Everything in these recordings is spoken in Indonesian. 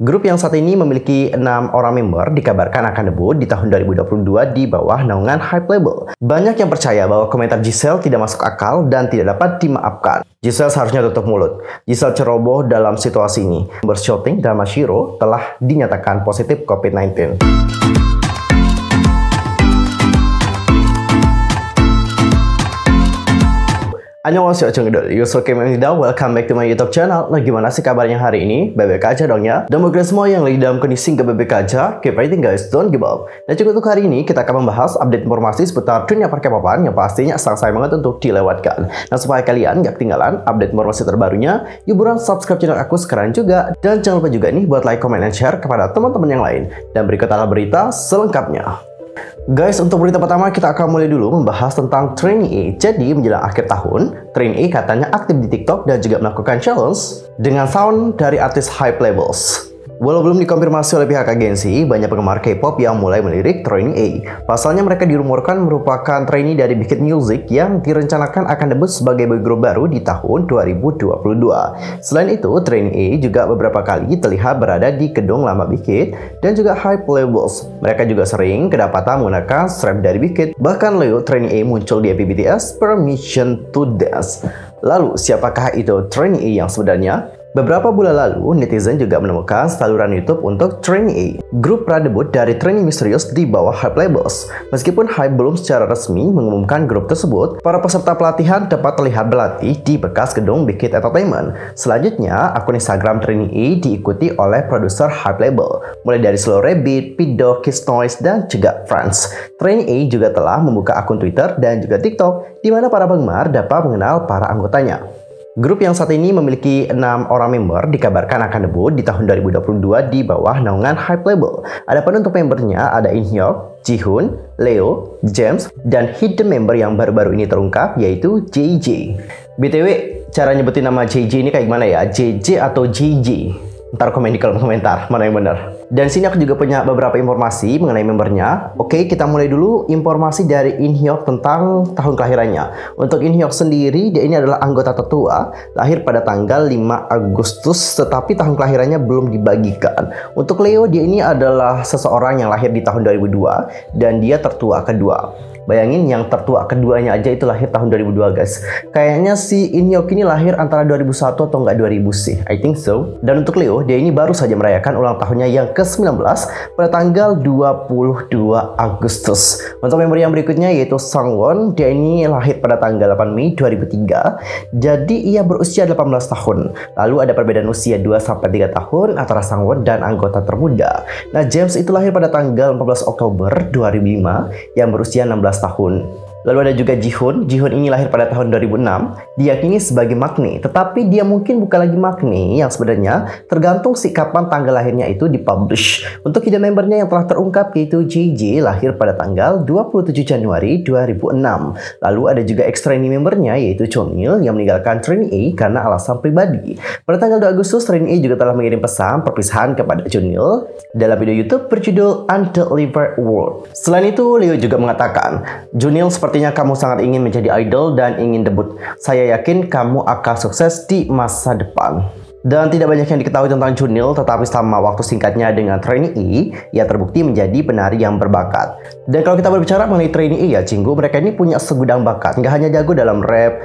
Grup yang saat ini memiliki 6 orang member dikabarkan akan debut di tahun 2022 di bawah naungan Hype Label. Banyak yang percaya bahwa komentar Giselle tidak masuk akal dan tidak dapat dimaafkan. Giselle seharusnya tutup mulut. Giselle ceroboh dalam situasi ini. Member Shooting dan Mashiro telah dinyatakan positif COVID-19. Annyeonghaseyo Chungdul, Yusuf Kim Emnida, welcome back to my YouTube channel. Nah, gimana sih kabarnya hari ini? Baik-baik aja dong ya. Dan bagi semua yang lagi dalam kondisi nggak baik-baik aja, keep fighting guys, don't give up. Nah, cukup untuk hari ini kita akan membahas update informasi seputar dunia per-K-popan yang pastinya sangat sayang banget untuk dilewatkan. Nah, supaya kalian nggak ketinggalan update informasi terbarunya, yuk buruan subscribe channel aku sekarang juga. Dan jangan lupa juga nih buat like, comment, dan share kepada teman-teman yang lain. Dan berikut adalah berita selengkapnya. Guys, untuk berita pertama kita akan mulai dulu membahas tentang Trainee. Jadi menjelang akhir tahun, Trainee katanya aktif di TikTok dan juga melakukan challenge dengan sound dari artis Hype Labels. Walau belum dikonfirmasi oleh pihak agensi, banyak penggemar K-pop yang mulai melirik Trainee. Pasalnya mereka dirumorkan merupakan trainee dari Big Hit Music yang direncanakan akan debut sebagai boy group baru di tahun 2022. Selain itu, Trainee juga beberapa kali terlihat berada di gedung lama Big Hit dan juga Hype Labels. Mereka juga sering kedapatan menggunakan strap dari Big Hit. Bahkan Leo Trainee muncul di MV BTS Permission to Dance. Lalu, siapakah itu Trainee yang sebenarnya? Beberapa bulan lalu, netizen juga menemukan saluran YouTube untuk Trainee. Grup pradebut dari Trainee misterius di bawah Hype Labels. Meskipun Hype belum secara resmi mengumumkan grup tersebut, para peserta pelatihan dapat terlihat berlatih di bekas gedung Big Hit Entertainment. Selanjutnya, akun Instagram Trainee diikuti oleh produser Hype Label, mulai dari Slow Rabbit, Pido, Kiss Noise, dan juga Friends. Trainee juga telah membuka akun Twitter dan juga TikTok, di mana para penggemar dapat mengenal para anggotanya. Grup yang saat ini memiliki 6 orang member dikabarkan akan debut di tahun 2022 di bawah naungan Hype Label. Adapun untuk membernya ada In-hyuk, Jihoon, Leo, James, dan hidden member yang baru-baru ini terungkap yaitu JJ. BTW, cara nyebutin nama JJ ini kayak gimana ya? JJ atau JJ? Ntar komen di kolom komentar mana yang benar. Dan sini aku juga punya beberapa informasi mengenai membernya. Oke, kita mulai dulu informasi dari In-hyuk tentang tahun kelahirannya. Untuk In-hyuk sendiri, dia ini adalah anggota tertua, lahir pada tanggal 5 Agustus, tetapi tahun kelahirannya belum dibagikan. Untuk Leo, dia ini adalah seseorang yang lahir di tahun 2002 dan dia tertua kedua. Bayangin yang tertua keduanya aja itu lahir tahun 2002 guys. Kayaknya si In-hyuk ini lahir antara 2001 atau enggak 2000 sih. I think so. Dan untuk Leo, dia ini baru saja merayakan ulang tahunnya yang ke-19 pada tanggal 22 Agustus. Untuk member yang berikutnya yaitu Sangwon. Dia ini lahir pada tanggal 8 Mei 2003. Jadi ia berusia 18 tahun. Lalu ada perbedaan usia 2-3 tahun antara Sangwon dan anggota termuda. Nah, James itu lahir pada tanggal 14 Oktober 2005 yang berusia 16 tahun. Lalu ada juga Jihoon. Jihoon ini lahir pada tahun 2006. Diyakini sebagai Maknae, tetapi dia mungkin bukan lagi Maknae yang sebenarnya tergantung si kapan tanggal lahirnya itu dipublish. Untuk hidden membernya yang telah terungkap yaitu JJ lahir pada tanggal 27 Januari 2006. Lalu ada juga ex-trainee membernya yaitu Chonil yang meninggalkan Trainee karena alasan pribadi. Pada tanggal 2 Agustus, Trainee juga telah mengirim pesan perpisahan kepada Chonil dalam video YouTube berjudul Undelivered World. Selain itu, Leo juga mengatakan, Chonil sepertinya kamu sangat ingin menjadi idol dan ingin debut. Saya yakin kamu akan sukses di masa depan. Dan tidak banyak yang diketahui tentang Chonil, tetapi selama waktu singkatnya dengan Trainee, ia terbukti menjadi penari yang berbakat. Dan kalau kita berbicara mengenai Trainee ya, Cinggu, mereka ini punya segudang bakat. Nggak hanya jago dalam rap,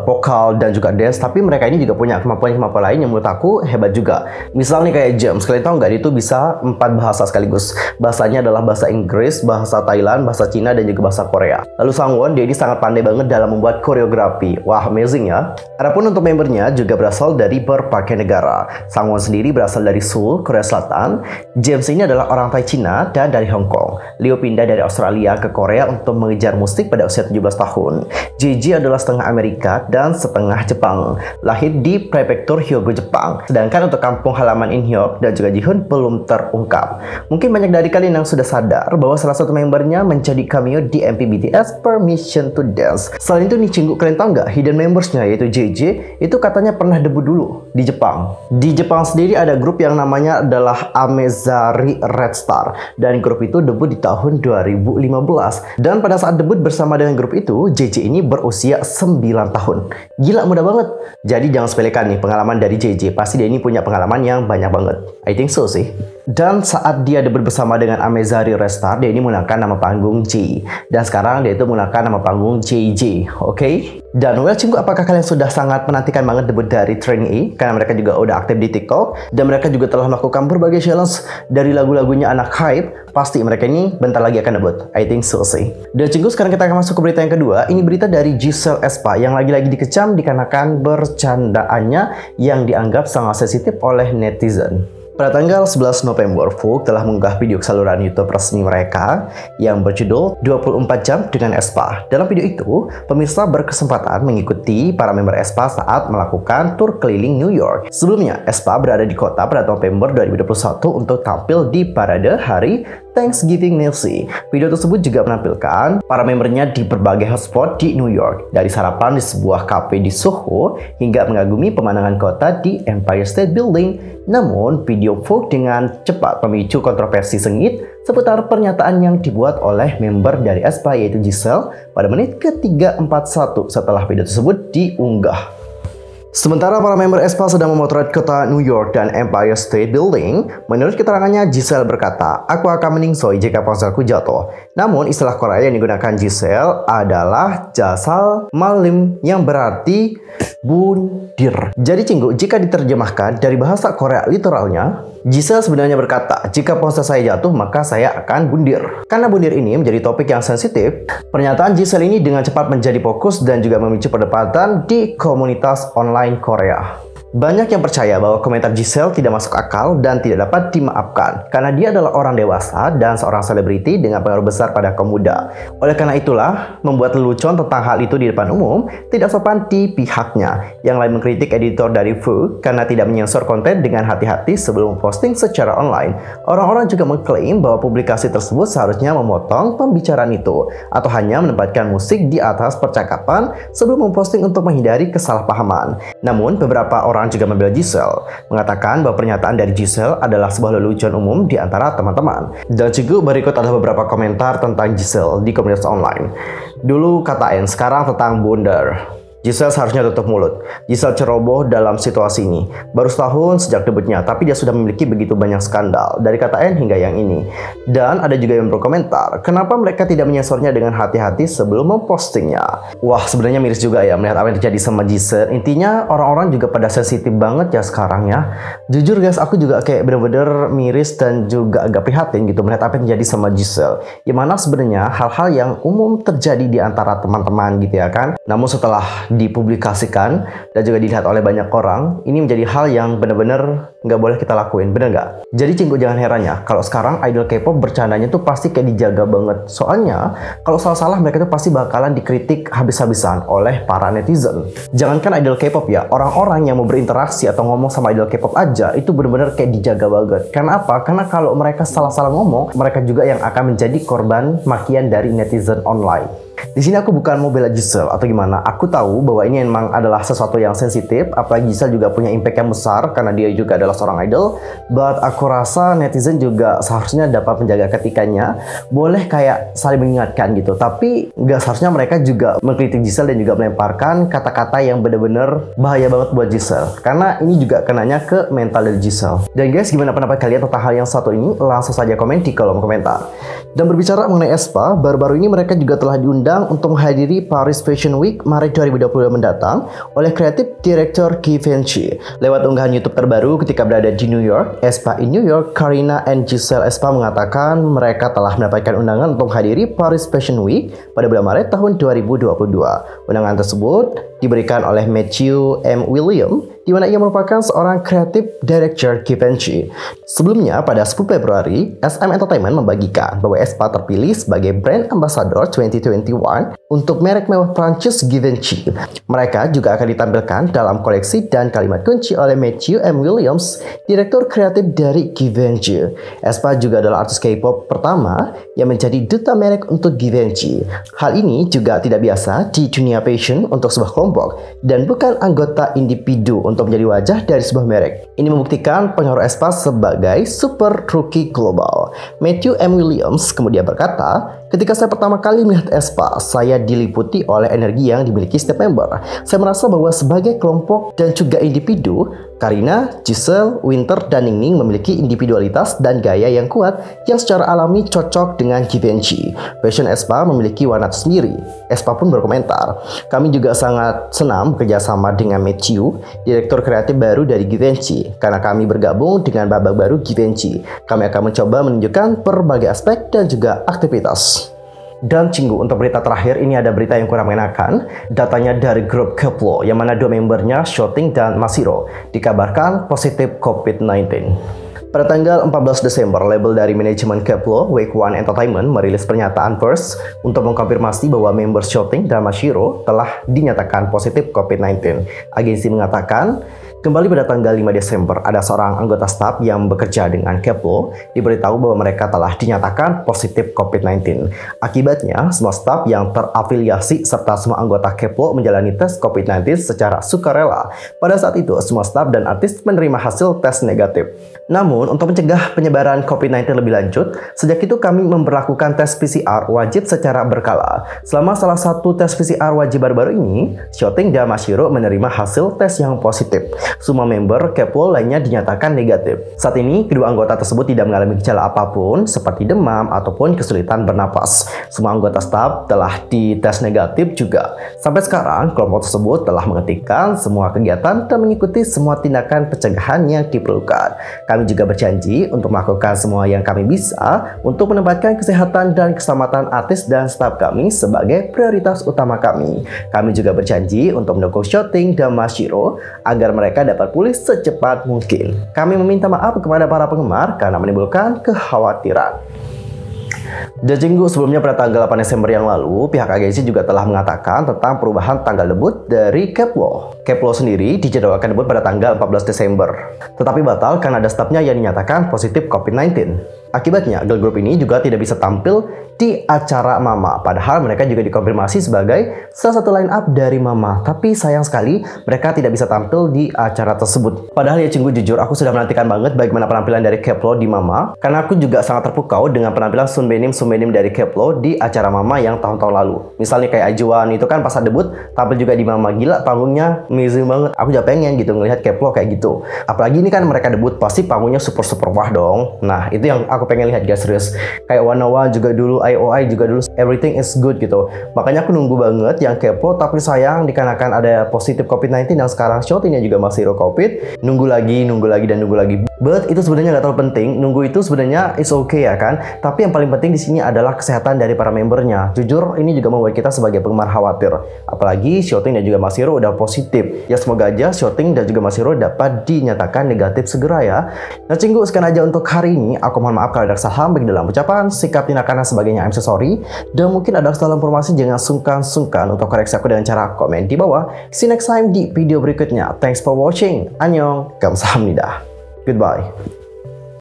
vokal, dan juga dance, tapi mereka ini juga punya kemampuan-kemampuan lain yang menurut aku hebat juga. Misal nih kayak James, kalian tahu nggak dia itu bisa 4 bahasa sekaligus. Bahasanya adalah bahasa Inggris, bahasa Thailand, bahasa Cina, dan juga bahasa Korea. Lalu Sangwon, dia ini sangat pandai banget dalam membuat koreografi. Wah, amazing ya. Adapun untuk membernya juga berasal dari berbagai negara. Sangwon sendiri berasal dari Seoul, Korea Selatan. James ini adalah orang Thai Cina dan dari Hong Kong. Leo pindah dari Australia ke Korea untuk mengejar musik pada usia 17 tahun. JJ adalah setengah Amerika dan setengah Jepang. Lahir di prefektur Hyogo, Jepang. Sedangkan untuk kampung halaman In-hyuk dan juga Jihoon belum terungkap. Mungkin banyak dari kalian yang sudah sadar bahwa salah satu membernya menjadi cameo di MV BTS Permission to Dance. Selain itu nih Cinggu, kalian tahu nggak hidden membersnya yaitu JJ itu katanya pernah debut dulu di di Jepang. Di Jepang sendiri ada grup yang namanya adalah Amezari Red Star, dan grup itu debut di tahun 2015. Dan pada saat debut bersama dengan grup itu, JJ ini berusia 9 tahun. Gila, muda banget. Jadi jangan sepelekan nih pengalaman dari JJ. Pasti dia ini punya pengalaman yang banyak banget. I think so sih. Dan saat dia debut bersama dengan Amezari Red Star, dia ini menggunakan nama panggung J. Dan sekarang dia itu menggunakan nama panggung JJ. Oke? Dan well cinggu, apakah kalian sudah sangat menantikan banget debut dari Trainee? Karena mereka juga udah aktif di TikTok. Dan mereka juga telah melakukan berbagai challenge dari lagu-lagunya anak hype. Pasti mereka ini bentar lagi akan debut. I think so sih. Dan cinggu, sekarang kita akan masuk ke berita yang kedua. Ini berita dari Giselle Aespa yang lagi-lagi dikecam dikarenakan bercandaannya yang dianggap sangat sensitif oleh netizen. Pada tanggal 11 November, Vogue telah mengunggah video ke saluran YouTube resmi mereka yang berjudul 24 Jam dengan Aespa. Dalam video itu, pemirsa berkesempatan mengikuti para member Aespa saat melakukan tur keliling New York. Sebelumnya, Aespa berada di kota pada November 2021 untuk tampil di parade hari Thanksgiving Nancy. Video tersebut juga menampilkan para membernya di berbagai hotspot di New York, dari sarapan di sebuah kafe di Soho hingga mengagumi pemandangan kota di Empire State Building. Namun, video Vogue dengan cepat memicu kontroversi sengit seputar pernyataan yang dibuat oleh member dari Aespa yaitu Giselle pada menit ke-341 setelah video tersebut diunggah. Sementara para member Aespa sedang memotret kota New York dan Empire State Building, menurut keterangannya Giselle berkata, "Aku akan meningsoi jika ponselku jatuh." Namun istilah Korea yang digunakan Giselle adalah jasal malim yang berarti bundir. Jadi cinggu, jika diterjemahkan dari bahasa Korea literalnya, Giselle sebenarnya berkata, "Jika ponsel saya jatuh, maka saya akan bundir." Karena bundir ini menjadi topik yang sensitif, pernyataan Giselle ini dengan cepat menjadi fokus dan juga memicu perdebatan di komunitas online Korea. Banyak yang percaya bahwa komentar Giselle tidak masuk akal dan tidak dapat dimaafkan karena dia adalah orang dewasa dan seorang selebriti dengan pengaruh besar pada kaum muda. Oleh karena itulah, membuat lelucon tentang hal itu di depan umum tidak sopan di pihaknya. Yang lain mengkritik editor dari Vogue karena tidak menyensor konten dengan hati-hati sebelum posting secara online. Orang-orang juga mengklaim bahwa publikasi tersebut seharusnya memotong pembicaraan itu atau hanya menempatkan musik di atas percakapan sebelum memposting untuk menghindari kesalahpahaman. Namun, beberapa orang juga membela Giselle, mengatakan bahwa pernyataan dari Giselle adalah sebuah lelucon umum di antara teman-teman. Dan juga berikut adalah beberapa komentar tentang Giselle di komunitas online. Dulu katain, sekarang tentang bundar. Giselle seharusnya tutup mulut. Giselle ceroboh dalam situasi ini. Baru setahun sejak debutnya, tapi dia sudah memiliki begitu banyak skandal, dari kata N hingga yang ini. Dan ada juga yang berkomentar, kenapa mereka tidak menyensornya dengan hati-hati sebelum mempostingnya. Wah, sebenarnya miris juga ya melihat apa yang terjadi sama Giselle. Intinya orang-orang juga pada sensitif banget ya sekarang ya. Jujur guys, aku juga kayak bener-bener miris dan juga agak prihatin gitu melihat apa yang terjadi sama Giselle. Yang mana sebenarnya hal-hal yang umum terjadi di antara teman-teman gitu ya kan. Namun setelah dipublikasikan dan juga dilihat oleh banyak orang, ini menjadi hal yang benar-benar nggak boleh kita lakuin, bener nggak? Jadi cinggu, jangan heran ya kalau sekarang idol K-pop bercandanya tuh pasti kayak dijaga banget. Soalnya kalau salah-salah mereka tuh pasti bakalan dikritik habis-habisan oleh para netizen. Jangankan idol K-pop ya, orang-orang yang mau berinteraksi atau ngomong sama idol K-pop aja itu benar-benar kayak dijaga banget. Karena apa? Karena kalau mereka salah-salah ngomong, mereka juga yang akan menjadi korban makian dari netizen online. Di sini aku bukan mau bela Giselle atau gimana. Aku tahu bahwa ini memang adalah sesuatu yang sensitif. Apalagi Giselle juga punya impact yang besar karena dia juga adalah seorang idol. But aku rasa netizen juga seharusnya dapat menjaga ketikanya. Boleh kayak saling mengingatkan gitu. Tapi nggak seharusnya mereka juga mengkritik Giselle dan juga melemparkan kata-kata yang benar-benar bahaya banget buat Giselle. Karena ini juga kenanya ke mental dari Giselle. Dan guys, gimana pendapat kalian tentang hal yang satu ini? Langsung saja komen di kolom komentar. Dan berbicara mengenai Aespa, baru-baru ini mereka juga telah diundang untuk menghadiri Paris Fashion Week Maret 2022 mendatang oleh kreatif direktur Givenchy. Lewat unggahan YouTube terbaru ketika berada di New York, Aespa in New York, Karina and Giselle Aespa mengatakan mereka telah mendapatkan undangan untuk menghadiri Paris Fashion Week pada bulan Maret tahun 2022. Undangan tersebut diberikan oleh Matthew M. William, di mana ia merupakan seorang kreatif director Givenchy. Sebelumnya, pada 10 Februari, SM Entertainment membagikan bahwa Aespa terpilih sebagai brand ambassador 2021 untuk merek mewah Prancis Givenchy. Mereka juga akan ditampilkan dalam koleksi dan kalimat kunci oleh Matthew M. Williams, direktur kreatif dari Givenchy. aespa juga adalah artis K-pop pertama yang menjadi duta merek untuk Givenchy. Hal ini juga tidak biasa di dunia fashion untuk sebuah kelompok dan bukan anggota individu untuk menjadi wajah dari sebuah merek. Ini membuktikan pengaruh aespa sebagai super rookie global. Matthew M. Williams kemudian berkata, "Ketika saya pertama kali melihat aespa, saya diliputi oleh energi yang dimiliki setiap member. Saya merasa bahwa sebagai kelompok dan juga individu, Karina, Giselle, Winter, dan Ningning memiliki individualitas dan gaya yang kuat yang secara alami cocok dengan Givenchy. Fashion aespa memiliki warna tersendiri." aespa pun berkomentar, "Kami juga sangat senang bekerja sama dengan Matthew, direktur kreatif baru dari Givenchy. Karena kami bergabung dengan babak baru Givenchy, kami akan mencoba menunjukkan berbagai aspek dan juga aktivitas." Dan Cinggu, untuk berita terakhir ini ada berita yang kurang mengenakan. Datanya dari grup Keplo yang mana dua membernya, Shooting dan Masiro, dikabarkan positif COVID-19. Pada tanggal 14 Desember, label dari manajemen Keplo, Wake One Entertainment, merilis pernyataan pers untuk mengkonfirmasi bahwa member Shooting dan Masiro telah dinyatakan positif COVID-19. Agensi mengatakan, kembali pada tanggal 5 Desember, ada seorang anggota staf yang bekerja dengan Keplo diberitahu bahwa mereka telah dinyatakan positif COVID-19. Akibatnya, semua staf yang terafiliasi serta semua anggota Keplo menjalani tes COVID-19 secara sukarela. Pada saat itu, semua staf dan artis menerima hasil tes negatif. Namun, untuk mencegah penyebaran COVID-19 lebih lanjut, sejak itu kami memberlakukan tes PCR wajib secara berkala. Selama salah satu tes PCR wajib baru-baru ini, Shooting dan Masiro menerima hasil tes yang positif. Semua member Keplo lainnya dinyatakan negatif. Saat ini, kedua anggota tersebut tidak mengalami gejala apapun seperti demam ataupun kesulitan bernapas. Semua anggota staf telah dites negatif juga. Sampai sekarang, kelompok tersebut telah menghentikan semua kegiatan dan mengikuti semua tindakan pencegahan yang diperlukan. Kami juga berjanji untuk melakukan semua yang kami bisa untuk menempatkan kesehatan dan keselamatan artis dan staf kami sebagai prioritas utama kami. Kami juga berjanji untuk mendukung Shooting dan Masiro agar mereka dapat pulih secepat mungkin. Kami meminta maaf kepada para penggemar karena menimbulkan kekhawatiran. Dan Cinggu, sebelumnya pada tanggal 8 Desember yang lalu, pihak agensi juga telah mengatakan tentang perubahan tanggal debut dari Keplo. Keplo sendiri dijadwalkan debut pada tanggal 14 Desember, tetapi batal karena ada stafnya yang dinyatakan positif COVID-19. Akibatnya, girl group ini juga tidak bisa tampil di acara Mama, padahal mereka juga dikonfirmasi sebagai salah satu line up dari Mama. Tapi sayang sekali mereka tidak bisa tampil di acara tersebut. Padahal ya Cinggu, jujur aku sudah menantikan banget bagaimana penampilan dari Keplo di Mama, karena aku juga sangat terpukau dengan penampilan Sunbaenim dari Keplo di acara Mama yang tahun-tahun lalu. Misalnya kayak Ajuan itu kan pas debut tampil juga di Mama, gila panggungnya amazing banget. Aku juga pengen gitu ngelihat Keplo kayak gitu. Apalagi ini kan mereka debut, pasti panggungnya super wah dong. Nah, itu yang aku pengen lihat guys, serius. Kayak Wanawa juga dulu, IOI juga dulu, everything is good gitu. Makanya aku nunggu banget yang Keplo, tapi sayang dikarenakan ada positif COVID-19 dan sekarang Shootingnya juga masih COVID. Nunggu lagi dan nunggu lagi. But itu sebenarnya nggak terlalu penting. Nunggu itu sebenarnya is okay ya kan. Tapi yang paling penting di sini adalah kesehatan dari para membernya. Jujur ini juga membuat kita sebagai penggemar khawatir. Apalagi Shooting dan juga Masiro udah positif. Ya semoga aja Shooting dan juga Masiro dapat dinyatakan negatif segera ya. Nah Cinggu, sekian aja untuk hari ini. Aku mohon maaf kalau ada kesalahan baik dalam ucapan, sikap, tindakan dan sebagainya. I'm so sorry. Dan mungkin ada kesalahan informasi, jangan sungkan-sungkan untuk koreksi aku dengan cara komen di bawah. See you next time di video berikutnya. Thanks for watching. Annyeong. Kamsahamnida. Goodbye.